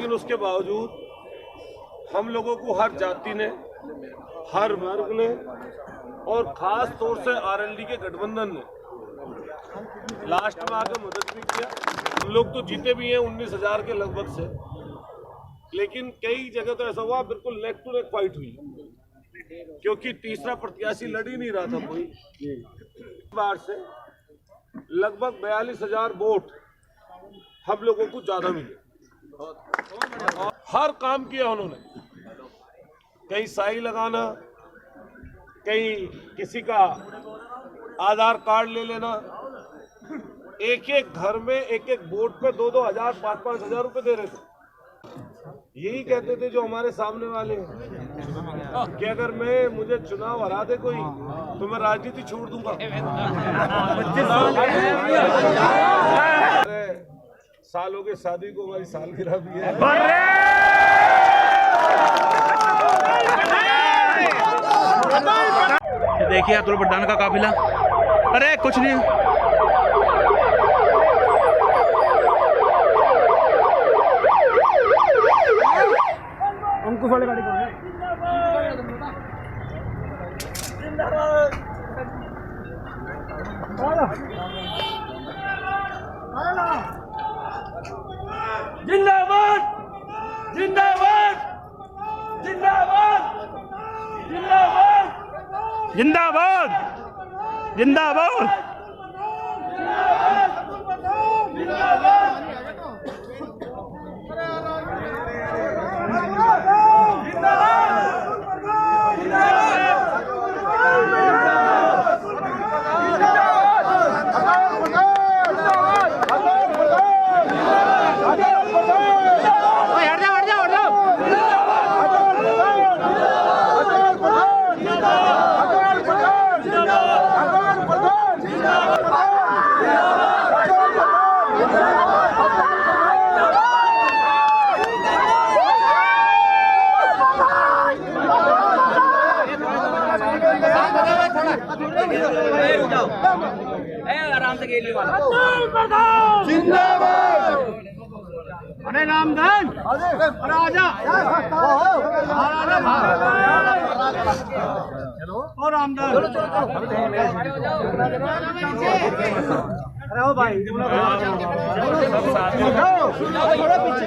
लेकिन उसके बावजूद हम लोगों को हर जाति ने, हर वर्ग ने और खास तौर से आरएलडी के गठबंधन ने लास्ट में आकर मदद भी किया। हम लोग तो जीते भी हैं 19,000 के लगभग से, लेकिन कई जगह तो ऐसा हुआ बिल्कुल नेक टू नेक फाइट हुई, क्योंकि तीसरा प्रत्याशी लड़ ही नहीं रहा था कोई। बार से लगभग 42,000 वोट हम लोगों को ज्यादा मिले और हर काम किया उन्होंने। कहीं साई लगाना, कहीं किसी का आधार कार्ड ले लेना, एक एक घर में एक एक वोट पे 2-2 हजार 5-5 हजार रुपए दे रहे थे। यही कहते थे जो हमारे सामने वाले कि अगर मुझे चुनाव हरा दे कोई तो मैं राजनीति छोड़ दूंगा। सालों के शादी को हमारी सालगिरह भी है। देखिए अतुल प्रधान का काफिला। अरे कुछ नहीं, अंकुश वाले गाड़ी कौन है? जिंदाबाद जिंदाबाद जिंदाबाद जिंदाबाद जिंदाबाद जिंदाबाद। आराम से गेली जिंदाबाद। अरे रामधन अरे आजा और रामधन अरे ओ भाई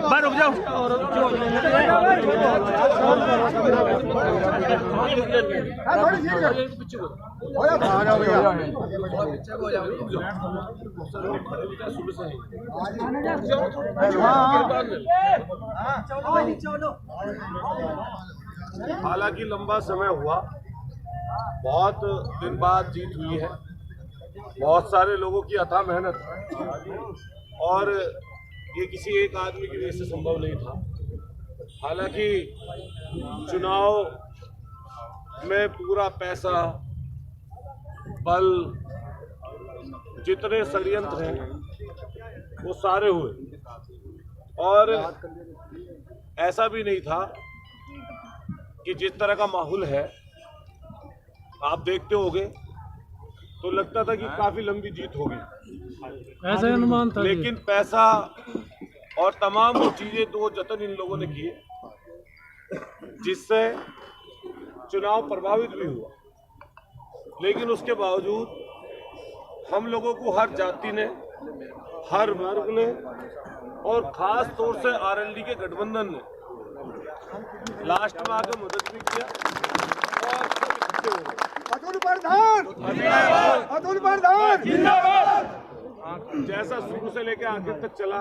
बाहर रुक जाओ। हालांकि लंबा समय हुआ, बहुत दिन बाद जीत हुई है, बहुत सारे लोगों की अथाह मेहनत, और ये किसी एक आदमी की वजह से संभव नहीं था। हालांकि चुनाव में पूरा पैसा, बल, जितने षड्यंत्र हैं वो सारे हुए, और ऐसा भी नहीं था कि जिस तरह का माहौल है आप देखते होंगे तो लगता था कि काफी लंबी जीत होगी, ऐसा अनुमान था। लेकिन पैसा और तमाम वो चीजें, दो जतन इन लोगों ने किए जिससे चुनाव प्रभावित भी हुआ। लेकिन उसके बावजूद हम लोगों को हर जाति ने, हर वर्ग ने और खास तौर से आरएलडी के गठबंधन ने लास्ट में आकर मदद भी किया। अतुल प्रधान जिंदाबाद। जैसा शुरू से लेकर आखिर तक चला,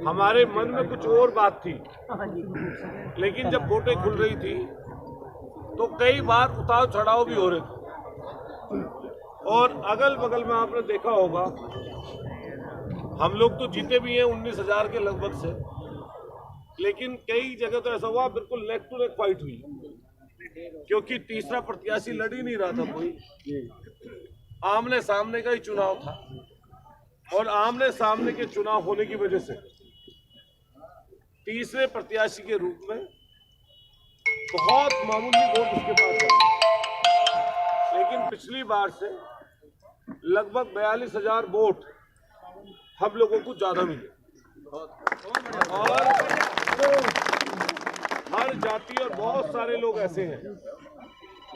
हमारे मन में कुछ और बात थी, लेकिन जब वोटें खुल रही थी तो कई बार उतार चढ़ाव भी हो रहे थे। और अगल बगल में आपने देखा होगा, हम लोग तो जीते भी हैं 19,000 के लगभग से, लेकिन कई जगह तो ऐसा हुआ बिल्कुल नेक टू नेक फाइट हुई, क्योंकि तीसरा प्रत्याशी लड़ ही नहीं रहा था कोई। आमने सामने का ही चुनाव था, और आमने सामने के चुनाव होने की वजह से तीसरे प्रत्याशी के रूप में बहुत मामूली वोट उसके पास है। लेकिन पिछली बार से लगभग 42,000 वोट हम लोगों को ज्यादा मिले और हर जाति और बहुत सारे लोग ऐसे हैं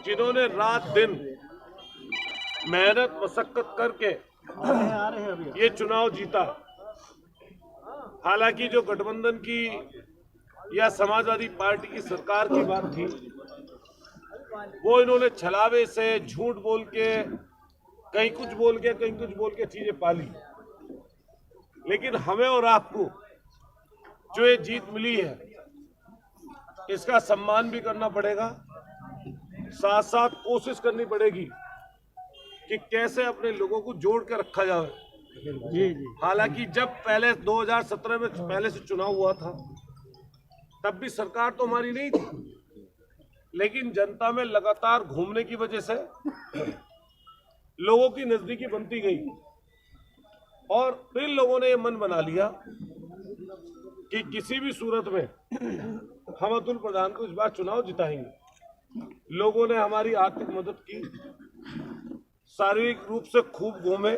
जिन्होंने रात दिन मेहनत मशक्कत करके ये चुनाव जीता। हालांकि जो गठबंधन की या समाजवादी पार्टी की सरकार की बात थी, वो इन्होंने छलावे से झूठ बोल के कहीं कुछ बोल के चीजें पाली। लेकिन हमें और आपको जो ये जीत मिली है, इसका सम्मान भी करना पड़ेगा, साथ साथ कोशिश करनी पड़ेगी कि कैसे अपने लोगों को जोड़ के रखा जाए। हालांकि जब पहले 2017 में पहले से चुनाव हुआ था, तब भी सरकार तो हमारी नहीं थी, लेकिन जनता में लगातार घूमने की वजह से लोगों की नजदीकी बनती गई और फिर लोगों ने ये मन बना लिया कि किसी भी सूरत में हम अतुल प्रधान को इस बार चुनाव जिताएंगे। लोगों ने हमारी आर्थिक मदद की, शारीरिक रूप से खूब घूमे,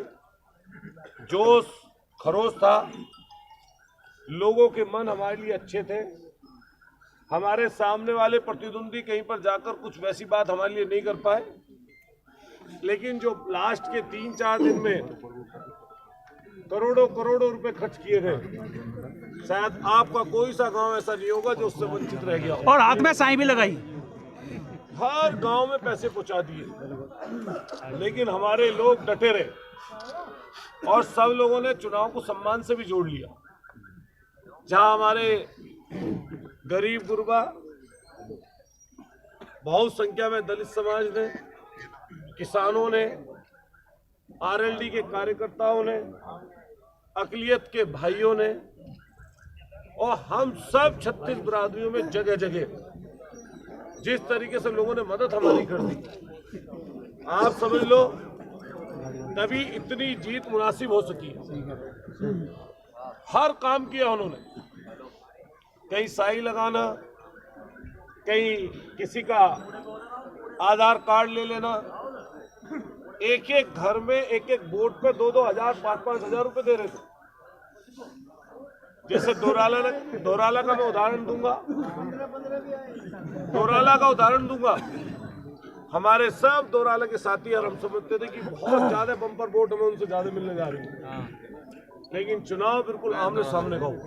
जोश खरोश था, लोगों के मन हमारे लिए अच्छे थे। हमारे सामने वाले प्रतिद्वंदी कहीं पर जाकर कुछ वैसी बात हमारे लिए नहीं कर पाए, लेकिन जो लास्ट के 3-4 दिन में करोड़ों करोड़ों रुपए खर्च किए गए, शायद आपका कोई सा गांव ऐसा नहीं होगा जो उससे वंचित रह गया। और हाथ में साई भी लगाई, हर गांव में पैसे पहुंचा दिए, लेकिन हमारे लोग डटे रहे और सब लोगों ने चुनाव को सम्मान से भी जोड़ लिया। जहां हमारे गरीब गुरबा, बहुत संख्या में दलित समाज ने, किसानों ने, आरएलडी के कार्यकर्ताओं ने, अकलियत के भाइयों ने और हम सब 36 बिरादरियों में जगह जगह जिस तरीके से लोगों ने मदद हमारी कर दी, आप समझ लो तभी इतनी जीत मुनासिब हो सकी। हर काम किया उन्होंने, कहीं साई लगाना, कहीं किसी का आधार कार्ड ले लेना, एक एक घर में एक एक वोट पे 2-2 हजार 5-5 हजार रुपए दे रहे थे। जैसे दोराला का मैं उदाहरण दूंगा, हमारे सब दोराला के साथी और हम समझते थे कि बहुत ज्यादा बम्पर वोट हमें उनसे ज्यादा मिलने जा रही है, लेकिन चुनाव बिल्कुल आमने सामने का हुआ।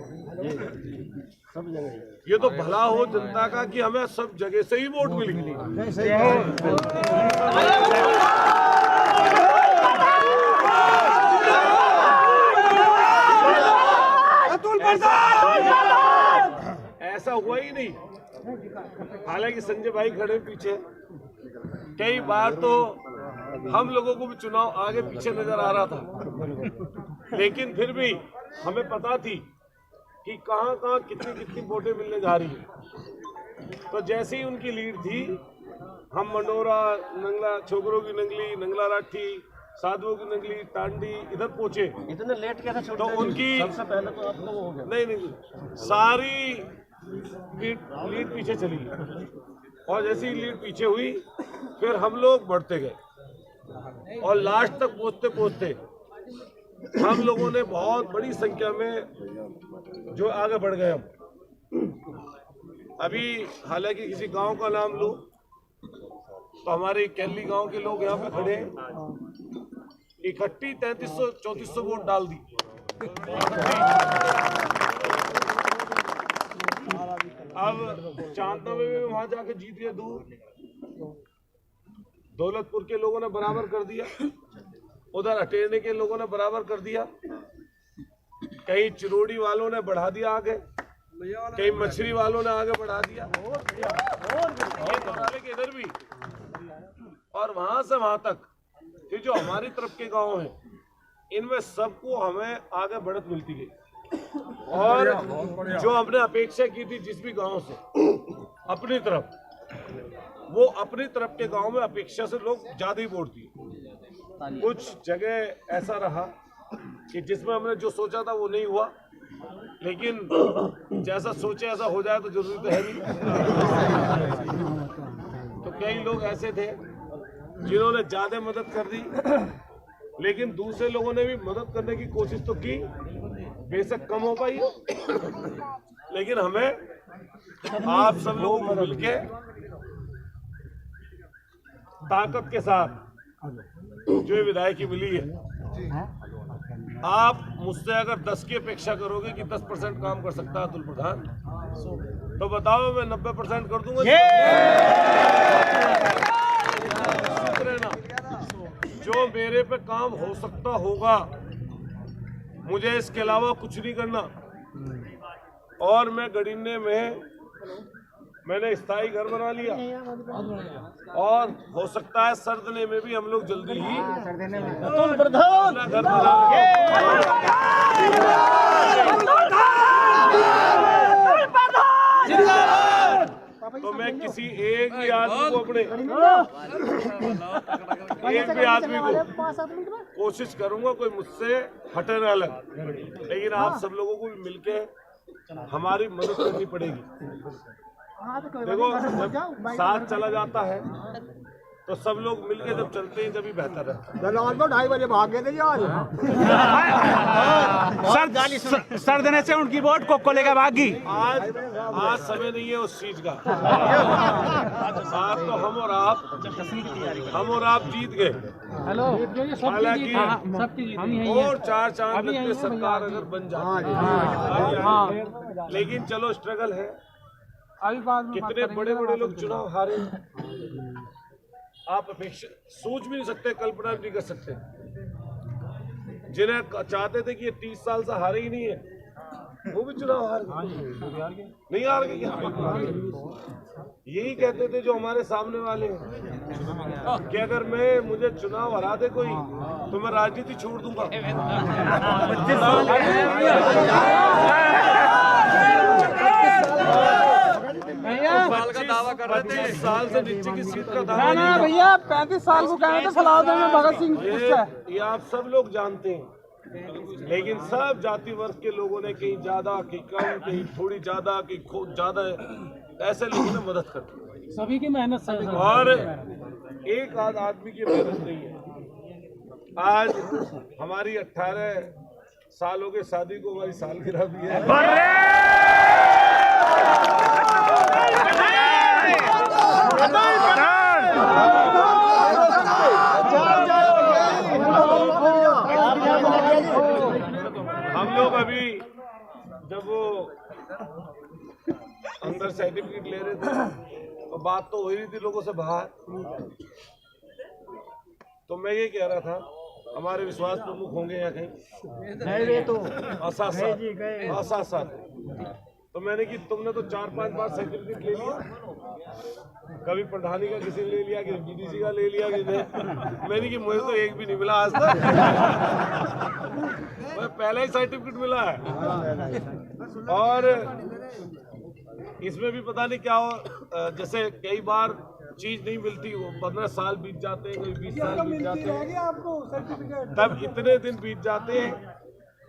ये तो भला हो जनता का कि हमें सब जगह से ही वोट मिली। ऐसा हुआ ही नहीं। हालांकि संजय भाई खड़े पीछे, कई बार तो हम लोगों को भी चुनाव आगे पीछे नजर आ रहा था, लेकिन फिर भी हमें पता थी कि कहां कहां कितनी कितनी वोटें मिलने जा रही है। तो जैसे ही उनकी लीड थी, हम मंडोरा, नंगला, छोकरों की नंगली, नंगला राठी, साधुओं की नंगली, टांडी इधर पहुंचे। इतने लेट कैसे छोड़ तो उनकी सबसे पहले तो आपको वो हो गया। नहीं सारी लीड पीछे चली और जैसे ही लीड पीछे हुई, फिर हम लोग बढ़ते गए और लास्ट तक पहुंचते पहुंचते हम लोगों ने बहुत बड़ी संख्या में जो आगे बढ़ गए। हम अभी हालांकि किसी गांव का नाम लो तो हमारे कैली गांव के लोग यहाँ पे खड़े इकट्ठी 3300-3400 वोट डाल दी। अब चांदनवे में वहां जाके जीत गए दूर, दौलतपुर के लोगों ने बराबर कर दिया, उधर अटेरने के लोगों ने बराबर कर दिया, कहीं चिरोड़ी वालों ने बढ़ा दिया आगे, कहीं मछली वालों ने आगे बढ़ा दिया, ये दोराले के इधर भी, और वहां से वहां तक कि जो हमारी तरफ के गांव हैं, इनमें सबको हमें आगे बढ़त मिलती गई। और जो हमने अपेक्षा की थी जिस भी गांव से अपनी तरफ, वो अपनी तरफ के गांव में अपेक्षा से लोग ज्यादा ही वोट दिए। कुछ जगह ऐसा रहा कि जिसमें हमने जो सोचा था वो नहीं हुआ, लेकिन जैसा सोचे ऐसा हो जाए तो जरूरी तो है नहीं। तो कई लोग ऐसे थे जिन्होंने ज्यादा मदद कर दी, लेकिन दूसरे लोगों ने भी मदद करने की कोशिश तो की, बेशक कम हो पाई हो, लेकिन हमें आप सब लोगों को मिलके ताकत के साथ जो ये विधायकी मिली है, आप मुझसे अगर 10 की अपेक्षा करोगे कि 10% काम कर सकता है अतुल प्रधान, तो बताओ मैं 90% कर दूंगा। रहना जो मेरे पे काम हो सकता होगा, मुझे इसके अलावा कुछ नहीं करना। और मैं गड़िन्ने में मैंने स्थायी घर बना लिया और हो सकता है सरदने में भी हम लोग जल्दी ही अतुल प्रधान अपना घर बना लेंगे। तो मैं किसी एक भी आदमी को कोशिश करूंगा कोई मुझसे हटे ना लगे, लेकिन आप सब लोगों को भी मिलके हमारी मदद करनी पड़ेगी। देखो जब साथ चला जाता है तो सब लोग मिलके जब चलते हैं तभी बेहतर है। दलाल तो 2:30 बजे भाग गए थे जी आज। सर देने से उनकी वोट को लेकर भागी। आज समय नहीं है उस चीज का। आज तो हम और आप जीत गए। हालांकि और 4 चांद लगते सरकार अगर बन जाती, लेकिन चलो स्ट्रगल है। कितने बड़े बड़े लोग चुनाव हारे, आप अपेक्षा सोच भी नहीं सकते, कल्पना भी नहीं कर सकते। जिन्हें चाहते थे कि ये 30 साल से हारे ही नहीं है, वो भी चुनाव हार गए। नहीं हार गए क्या? यही कहते थे जो हमारे सामने वाले हैं कि अगर मुझे चुनाव हरा दे कोई तो मैं राजनीति छोड़ दूंगा। 25 साल से नीचे की सीट का दावा ना भैया 35 साल को कहे थे फलादे में भगत सिंह। ये आप सब लोग जानते हैं, लेकिन सब जाति वर्ग के लोगों ने कहीं ज्यादा कहीं कम, कहीं थोड़ी ज्यादा कहीं खूब ज्यादा, ऐसे लोगों ने मदद कर दी। सभी की मेहनत से और एक आध आदमी की मेहनत नहीं है। आज हमारी 18 साल हो गए शादी को, हमारी सालगिरह भी है। हम लोग अभी जब वो अंदर सर्टिफिकेट ले रहे थे तो बात तो हो रही थी लोगों से बाहर, तो मैं ये कह रहा था हमारे विश्वास प्रमुख होंगे या कहीं साथ तो मैंने कि तुमने तो 4-5 बार सर्टिफिकेट ले लिया, कभी प्रधानी का किसी ने ले लिया, कि बीडीसी का ले लिया, कि मैंने कि मुझे तो एक भी नहीं मिला आज तक। मुझे पहले ही सर्टिफिकेट मिला है। और इसमें भी पता नहीं क्या हो, जैसे कई बार चीज नहीं मिलती, वो 15 साल बीत जाते हैं, कभी 20 साल बीत जाते हैं, तब इतने दिन बीत जाते हैं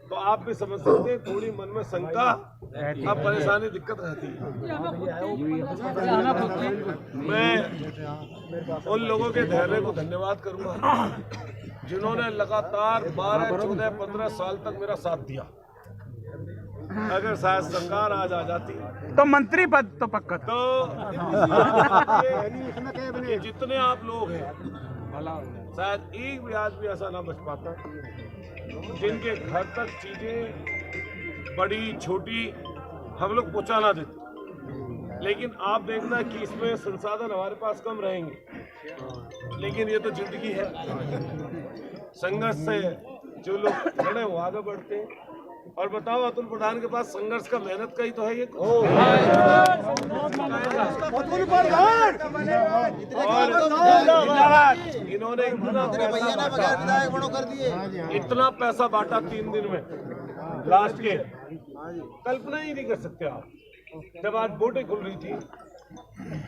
तो आप भी समझ सकते हैं थोड़ी मन में शंका, अब परेशानी दिक्कत रहती है। मैं उन लोगों के धैर्य को धन्यवाद करूंगा जिन्होंने लगातार 12, 14, 15 साल तक मेरा साथ दिया। अगर शायद सरकार आज आ जाती तो मंत्री पद तो पक्का था। तो जितने आप लोग हैं शायद एक भी आज भी ऐसा ना बच पाता जिनके घर तक चीजें बड़ी छोटी हम लोग पहुंचा ना देते। लेकिन आप देखना कि इसमें संसाधन हमारे पास कम रहेंगे, लेकिन ये तो जिंदगी है। संघर्ष से जो लोग खड़े वो आगे बढ़ते हैं। और बताओ अतुल प्रधान के पास संघर्ष का, मेहनत का ही तो है ये। और इन्होंने इतना पैसा बांटा 3 दिन में, लास्ट के कल्पना ही नहीं कर सकते आप। जब आज वोटें खुल रही थी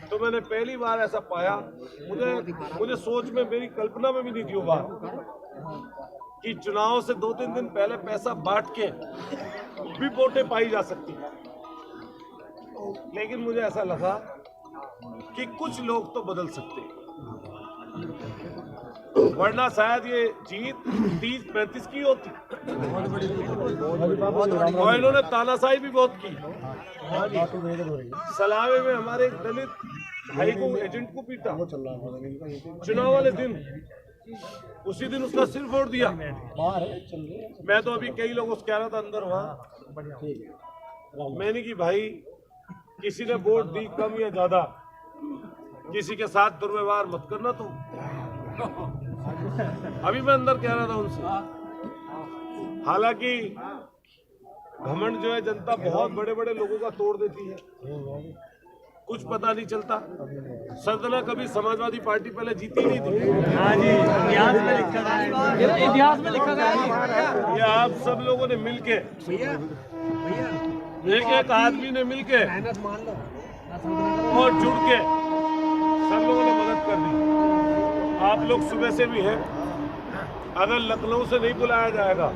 तो मैंने पहली बार ऐसा पाया, मुझे सोच में, मेरी कल्पना में भी नहीं थी वो बात कि चुनाव से 2-3 दिन पहले पैसा बांट के भी वोटें पाई जा सकती। लेकिन मुझे ऐसा लगा कि कुछ लोग तो बदल सकते हैं, वरना शायद ये जीत 30-35 की होती। और इन्होंने तानाशाही भी बहुत की। सलावे में हमारे एक दलित भाई को, एजेंट को पीटा चुनाव वाले दिन, उसी दिन उसका सिर फोड़ दिया। मैं तो अभी कई लोगों से कह रहा था अंदर वहां, मैंने कि भाई किसी ने वोट दी कम या ज्यादा, किसी के साथ दुर्व्यवहार मत करना तुम। अभी मैं अंदर कह रहा था उनसे, हालांकि घमंड जो है जनता बहुत बड़े बड़े लोगों का तोड़ देती है, कुछ पता नहीं चलता। सरदना कभी समाजवादी पार्टी पहले जीती नहीं थी। हाँ जी, इतिहास में लिखा गया है। इतिहास में लिखा गया है। ये आप सब लोगों ने मिलके, एक आदमी ने मिलके और जुड़ के सब लोगों ने मदद कर दी। आप लोग सुबह से भी हैं, अगर लखनऊ से नहीं बुलाया जाएगा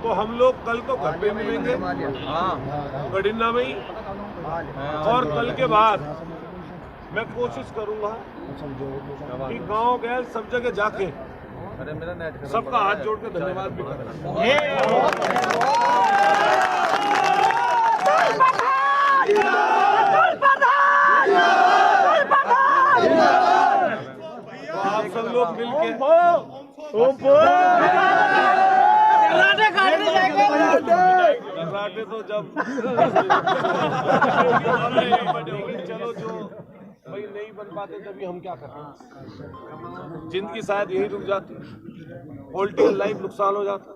तो हम लोग कल तो घर पे मिलेंगे गडिन्ना में ही, और कल के बाद मैं कोशिश करूंगा कि गांव गैल सब जगह जाके सबका हाथ जोड़ के धन्यवाद भी तो आप सब लोग मिलके कराटे तो जब लेकिन चलो, जो भाई नहीं बन पाते तभी हम क्या करें। जिंदगी शायद यही रुक जाती, पॉलिटिकल लाइफ नुकसान हो जाता।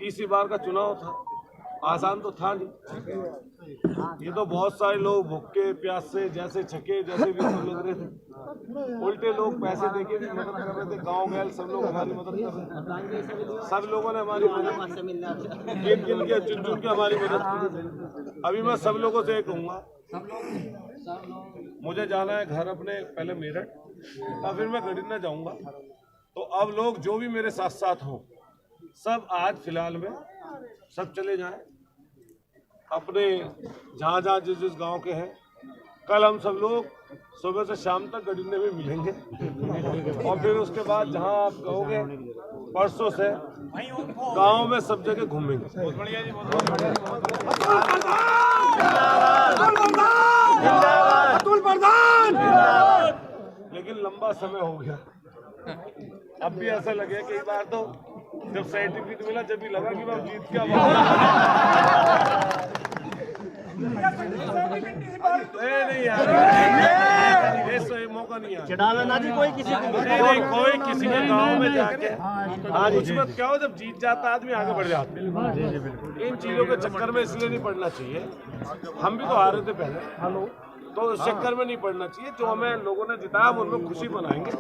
तीसरी बार का चुनाव था, आसान तो था नहीं। ये तो बहुत सारे लोग भूखे प्यासे जैसे छके जैसे भी सब लग रहे थे, उल्टे लोग पैसे देके भी मदद कर रहे थे। गांव गैल सब लोग हमारी मदद कर रहे थे, सब लोगों ने हमारी मदद गिन के चुन चुन के हमारी मदद की। अभी मैं सब लोगों से कहूँगा, मुझे जाना है घर अपने, पहले मेरठ और फिर मैं गडिन्ना जाऊँगा। तो अब लोग जो भी मेरे साथ साथ हों, सब आज फिलहाल में सब चले जाएं अपने जहाँ जहाँ जिस जिस गांव के हैं। कल हम सब लोग सुबह से शाम तक गडिन्ने में मिलेंगे, और फिर उसके बाद जहाँ आप कहोगे परसों से गांव में सब जगह घूमेंगे। बहुत बढ़िया जी, अतुल प्रधान। लेकिन लंबा समय हो गया, अब भी ऐसा लगे कई बार तो जब सर्टिफिकेट मिला जब भी लगा कि मैं जीत के नहीं यार, ये मौका नहीं है। चढ़ाना जी कोई किसी को नहीं, कोई किसी के गांव में जाके कुछ मत क्या हो, जब जीत जाता आदमी आगे बढ़ जाता है। इन चीजों के चक्कर में इसलिए नहीं पड़ना चाहिए। हम भी तो हारे थे पहले, तो उस चक्कर में नहीं पड़ना चाहिए। जो हमें लोगों ने जिताया हम उनमें खुशी मनाएंगे,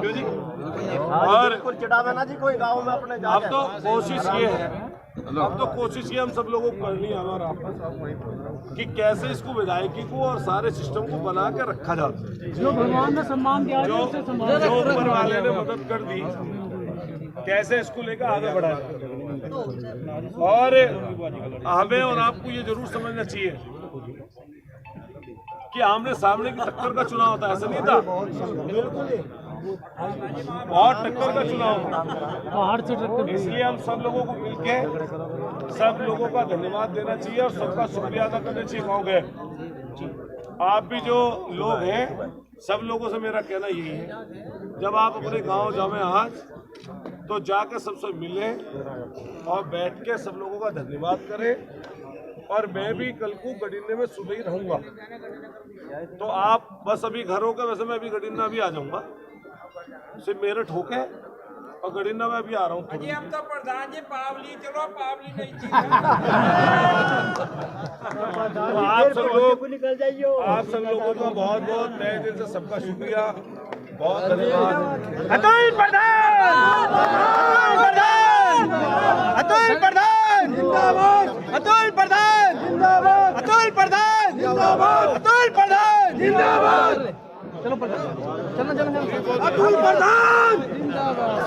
क्यों जी। और चढ़ाना जी कोई गाँव में अपने अब तो कोशिश ये है, अब तो कोशिश ये हम सब लोगों को करनी है हमारा आपस कि कैसे इसको विधायकी को और सारे सिस्टम को बना के रखा जाता है। जो भगवान ने सम्मान दिया, जो ऊपर वाले ने मदद कर दी, कैसे इसको लेकर आगे बढ़ाया। और हमें और आपको ये जरूर समझना चाहिए कि आमने सामने की टक्कर का चुनाव होता है, ऐसा नहीं था। बहुत टक्कर का चुनाव बाहर से टक्कर। इसलिए हम सब लोगों को मिलके सब लोगों का धन्यवाद देना चाहिए और सबका शुक्रिया अदा करना चाहिए। गाँव गए आप भी जो लोग हैं, सब लोगों से मेरा कहना यही है, जब आप अपने गांव जावें आज तो जाकर सबसे मिलें और बैठ के सब लोगों का धन्यवाद करें। और मैं भी कल को गडिन्ने में सुबह ही रहूंगा, तो आप बस अभी घर होकर, वैसे मैं अभी गडिन्ना भी आ जाऊंगा, सिर्फ मेरठ होके और गडिन्ना में भी आ रहा हूँ। हम तो प्रधान जी पावली, चलो पावली नहीं तो आप सब लोगों का बहुत बहुत तहे दिल से सबका शुक्रिया, बहुत धन्यवाद। अतुल प्रधान, अतुल प्रधान जिंदाबाद, अतुल प्रधान जिंदाबाद, अतुल प्रधान जिंदाबाद, अतुल प्रधान जिंदाबाद। चलो चलो चलो, अतुल प्रधान जिंदाबाद।